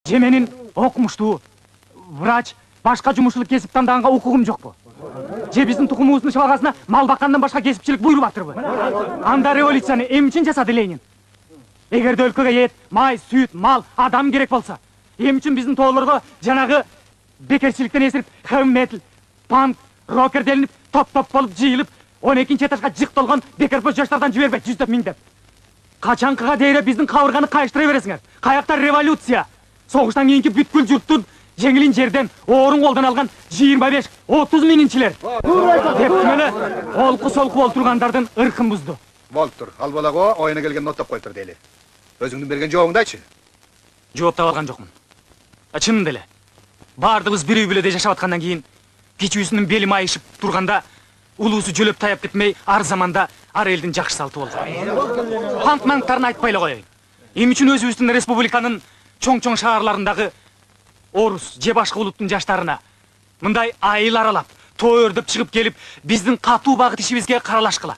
Же менин окумуштуу врач, башка жумушчулук кесип тандаганга укугум жокпу? Же биздин тукумубуздун чыбалгасына мал баккандан башка кесипчилик буйруп атырбы? Анда революцияны эмне үчүн жасады Ленин? Эгерде өлкөгө эт, май, сүт, мал, адам керек болсо, эмне үчүн биздин тоолорго жанагы бекерчиликтен эсирип, хэви метал, панк, рокер делинип, топ-топ болуп жыйылып, 12-нчи этажга жык толгон бекербоз жаштардан жибербейт, жүздөп миңдеп. Качанкыга дейре биздин кабырганы кайыштыра бересиңер? Каякта революция? Согуштан кийинки бүткүл журттун жеңилин жерден, оорун колдон алган 25-30 миңинчилер. Деп эле олку-солку болуп тургандардын ыркын бузду. Болуп тур. Ал балаго оюна келген ноттоп коюптур дейли. Өзүңдүн берген жообуңду айтчы. Жооп таба алган жокмун. Чынында эле. Бардыгыбыз бир үй бүлөдө жашап аткандан кийин, кичүүсүнүн бели майышып турганда, улуусу жөлөп таяп кетмей, ар заманда ар элдин жакшы салты болду. Панк-манктарын айтпай эле коеюн. Эмне үчүн өзүбүздүн республиканын чоң-чоң шаарларындагы орус же башка улуттун жаштарына мындай айыл аралап, той өрдөп чыгып келип, биздин катуу багыт ишибизге каралашкыла.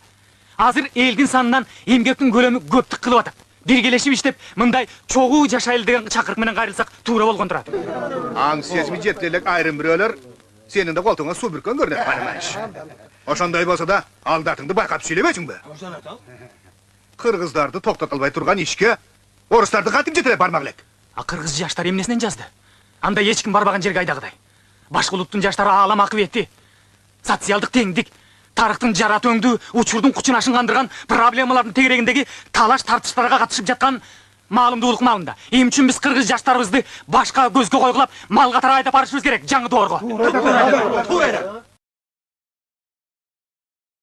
Азыр элдин санынан эмгектин көлөмү көптүк кылып атат. Биргелешип иштеп, мындай чогуу жашайлы деген чакырык менен кайрылсак туура болгон турат. Аң сезими жеткилек айрым бирөөлөр сенин да колтуңа суу бүрккөн көрүнөт, парамайш. Ошондой болсо да, алдатыңды байкап сүйлөбөйсүңбү? Кыргыздарды токтото албай турган ишке орустарды кантип жетелеп бармак элек? Кыргыз жаштары эмнесинен жазды? Анда эч ким барбаган жерге айдагыдай. Башка улуттун жаштары аалам акыбети, социалдык теңдик, тарыхтын жаратууңду, учурдун кучун ашынгандырган проблемалардын тегерегиндеги талаш тартыштарга катышып жаткан маалымдуулук маалында. Эмне үчүн биз кыргыз жаштарыбызды башка көзгө койгулап, мал катары айдап барышыбыз керек жаңы доорго? Туура эле.